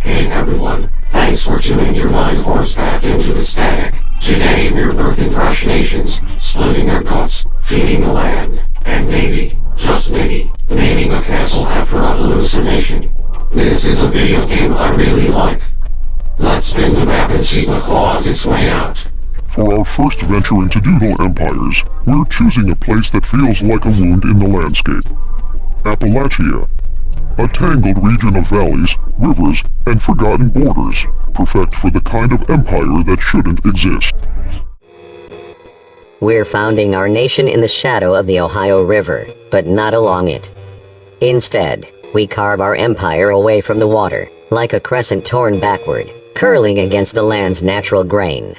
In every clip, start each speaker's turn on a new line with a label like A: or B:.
A: Hey everyone, thanks for tuning your mind horse back into the static. Today we're birthing fresh nations, splitting their guts, feeding the land, and maybe, just maybe, naming a castle after a hallucination. This is a video game I really like. Let's spin the map and see what claws its way out.
B: For our first venture into Doodle Empires, we're choosing a place that feels like a wound in the landscape. Appalachia. A tangled region of valleys, rivers, and forgotten borders, perfect for the kind of empire that shouldn't exist.
C: We're founding our nation in the shadow of the Ohio River, but not along it. Instead, we carve our empire away from the water, like a crescent torn backward, curling against the land's natural grain.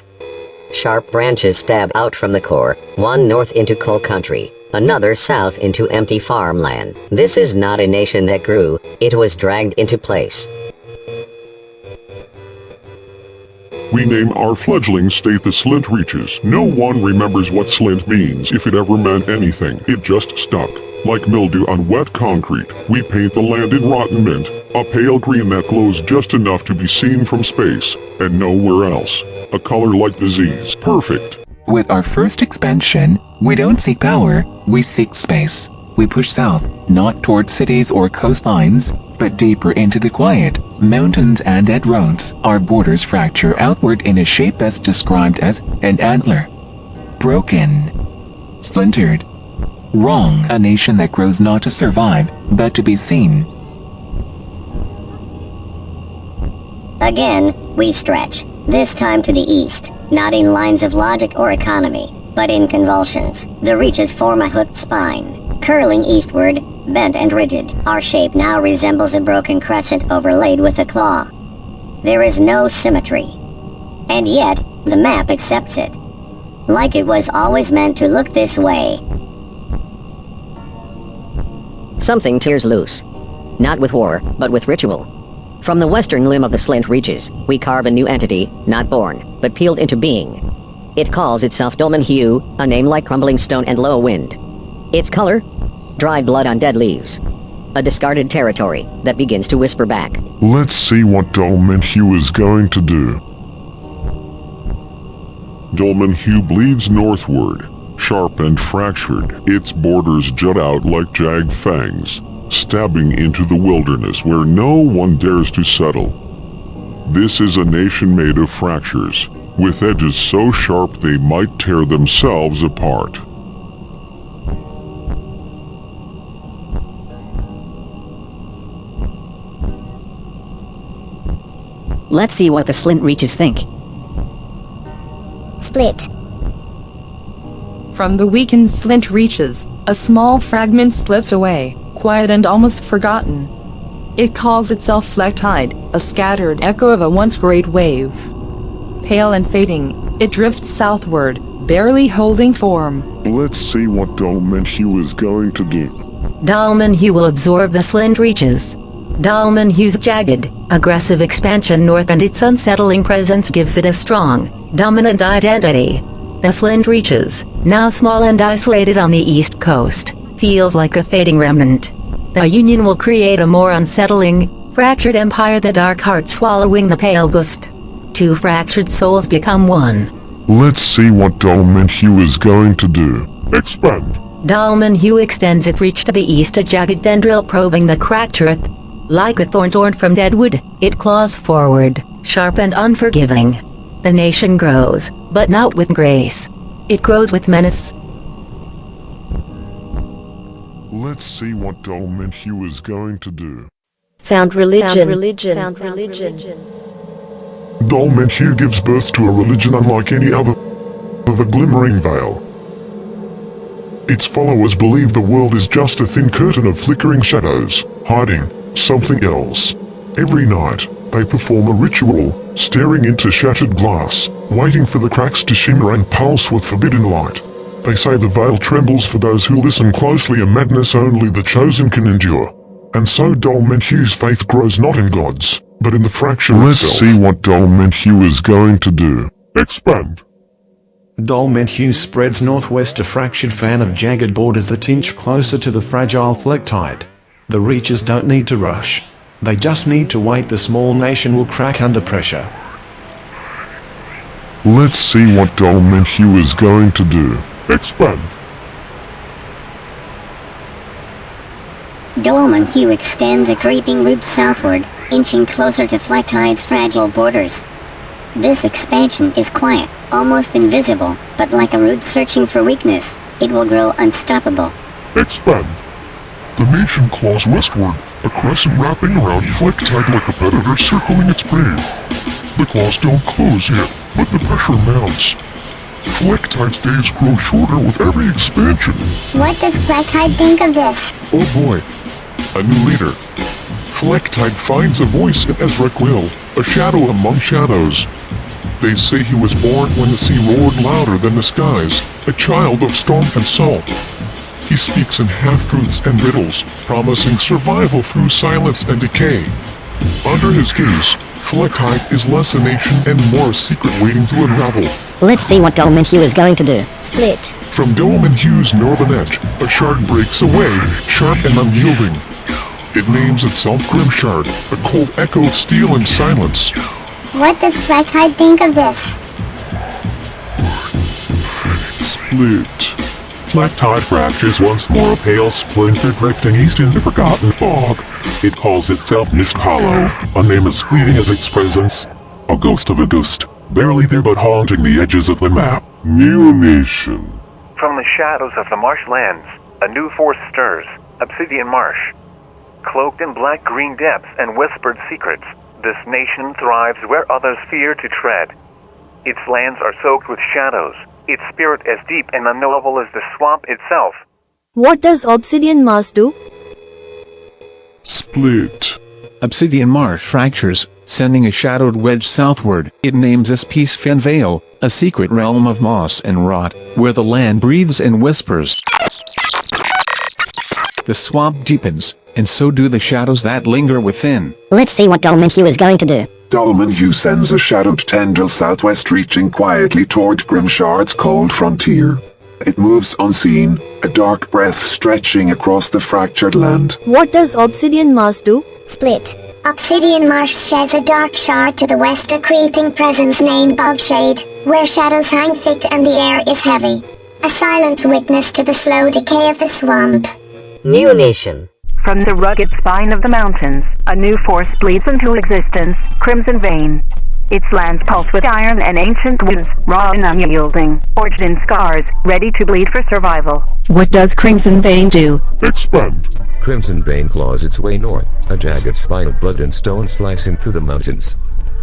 C: Sharp branches stab out from the core, one north into coal country, another south into empty farmland. This is not a nation that grew, it was dragged into place.
B: We name our fledgling state the Slint Reaches. No one remembers what Slint means, if it ever meant anything. It just stuck. Like mildew on wet concrete, we paint the land in rotten mint, a pale green that glows just enough to be seen from space, and nowhere else. A color like disease. Perfect.
D: With our first expansion, we don't seek power, we seek space. We push south, not toward cities or coastlines, but deeper into the quiet, mountains and dead roads. Our borders fracture outward in a shape best described as an antler. Broken. Splintered. Wrong. A nation that grows not to survive, but to be seen.
E: Again, we stretch, this time to the east, not in lines of logic or economy, but in convulsions. The reaches form a hooked spine, curling eastward, bent and rigid. Our shape now resembles a broken crescent overlaid with a claw. There is no symmetry. And yet, the map accepts it. Like it was always meant to look this way.
C: Something tears loose. Not with war, but with ritual. From the western limb of the Slint Reaches, we carve a new entity, not born, but peeled into being. It calls itself Dolmen Hue, a name like crumbling stone and low wind. Its color? Dried blood on dead leaves. A discarded territory that begins to whisper back.
B: Let's see what Dolmen Hue is going to do. Dolmen Hue bleeds northward, sharp and fractured. Its borders jut out like jagged fangs, stabbing into the wilderness where no one dares to settle. This is a nation made of fractures, with edges so sharp they might tear themselves apart.
F: Let's see what the Slint Reaches think.
E: Split.
G: From the weakened Slint Reaches, a small fragment slips away, quiet and almost forgotten. It calls itself Flecktide, a scattered echo of a once great wave. Pale and fading, it drifts southward, barely holding form.
B: Let's see what Dolmen Hue is going to do.
H: Dolmen Hue will absorb the Slint Reaches. Dolmen Hue's jagged, aggressive expansion north and its unsettling presence gives it a strong, dominant identity. The Slint Reaches, now small and isolated on the east coast, feels like a fading remnant. The union will create a more unsettling, fractured empire, the dark heart swallowing the pale ghost. Two fractured souls become one.
B: Let's see what Dolmen Hue is going to do. Expand.
H: Dolmen Hue extends its reach to the east, a jagged tendril probing the cracked earth. Like a thorn torn from dead wood, it claws forward, sharp and unforgiving. The nation grows, but not with grace. It grows with menace.
B: Let's see what Dolmen Hue is going to do.
H: Found religion.
B: Dolmen Hue gives birth to a religion unlike any other, the Glimmering Veil. Its followers believe the world is just a thin curtain of flickering shadows, hiding something else. Every night, they perform a ritual, staring into shattered glass, waiting for the cracks to shimmer and pulse with forbidden light. They say the veil trembles for those who listen closely, a madness only the chosen can endure. And so Dolmen Hue's faith grows not in gods, but in the fracture itself. Let's see what Dolmen Hue is going to do. Expand.
I: Dolmen Hue spreads northwest, a fractured fan of jagged borders that inch closer to the fragile Flecktide. The reaches don't need to rush. They just need to wait. The small nation will crack under pressure.
B: Let's see what Dalmenhue is going to do. Expand.
E: Dalmenhue extends a creeping route southward, inching closer to Flecktide's fragile borders. This expansion is quiet, almost invisible, but like a root searching for weakness, it will grow unstoppable.
B: Expand. The nation claws westward, a crescent wrapping around Flecktide like a predator circling its prey. The claws don't close yet, but the pressure mounts. Flecktide's days grow shorter with every expansion.
E: What does Flecktide think of this?
B: Oh boy, a new leader. Flecktide finds a voice in Ezrequiel, a shadow among shadows. They say he was born when the sea roared louder than the skies, a child of storm and salt. He speaks in half-truths and riddles, promising survival through silence and decay. Under his gaze, Flecktide is less a nation and more a secret waiting to unravel.
F: Let's see what Dalmenhue is going to do.
E: Split.
B: From Dalmenhue's northern edge, a shard breaks away, sharp and unyielding. It names itself Grimshard, a cold echo of steel and silence.
E: What does Flecktide think of this?
B: Split. Flecktide fractures once more, a pale splinter drifting east in the forgotten fog. It calls itself Mist Hollow, a name as fleeting as its presence. A ghost of a ghost, barely there but haunting the edges of the map. New nation.
J: From the shadows of the marshlands, a new force stirs, Obsidian Marsh. Cloaked in black-green depths and whispered secrets, this nation thrives where others fear to tread. Its lands are soaked with shadows, its spirit as deep and unknowable as the swamp itself.
K: What does Obsidian Marsh do?
B: Split.
D: Obsidian Marsh fractures, sending a shadowed wedge southward. It names this Peace Fen Vale, a secret realm of moss and rot, where the land breathes and whispers. The swamp deepens, and so do the shadows that linger within.
F: Let's see what Dalmenhue is going to do.
L: Dalmenhue sends a shadowed tendril southwest, reaching quietly toward Grimshard's cold frontier. It moves unseen, a dark breath stretching across the fractured land.
K: What does Obsidian Marsh do?
E: Split. Obsidian Marsh sheds a dark shard to the west, a creeping presence named Bogshade, where shadows hang thick and the air is heavy. A silent witness to the slow decay of the swamp.
C: New nation.
M: From the rugged spine of the mountains, a new force bleeds into existence, Crimson Vein. Its lands pulse with iron and ancient winds, raw and unyielding, forged in scars, ready to bleed for survival.
H: What does Crimson Vein do?
B: Expand.
N: Crimson Vein claws its way north, a jagged spine of blood and stone slicing through the mountains.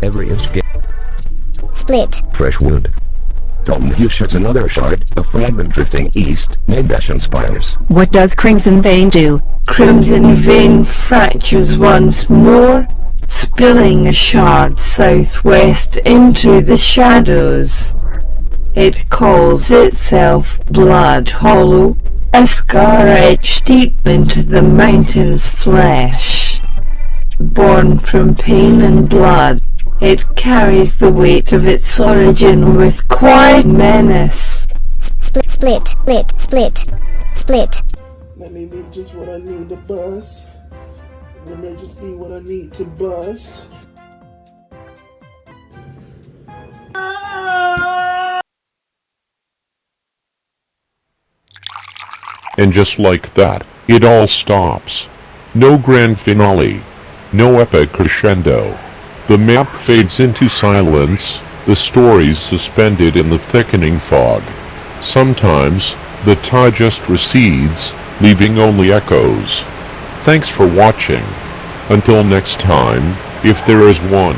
N: Every inch
E: Split.
N: fresh wound. Dalmenhue sheds another shard, a fragment drifting east, named Ashen Spires.
H: What does Crimson Vein do?
O: Crimson Vein fractures once more, spilling a shard southwest into the shadows. It calls itself Blood Hollow, a scar etched deep into the mountain's flesh. Born from pain and blood, it carries the weight of its origin with quiet menace.
E: Split, split, split, split, split.
P: That may be just what I need to bust. That may just be what I need to bust.
Q: And just like that, it all stops. No grand finale. No epic crescendo. The map fades into silence, the stories suspended in the thickening fog. Sometimes, the tide just recedes, leaving only echoes. Thanks for watching. Until next time, if there is one.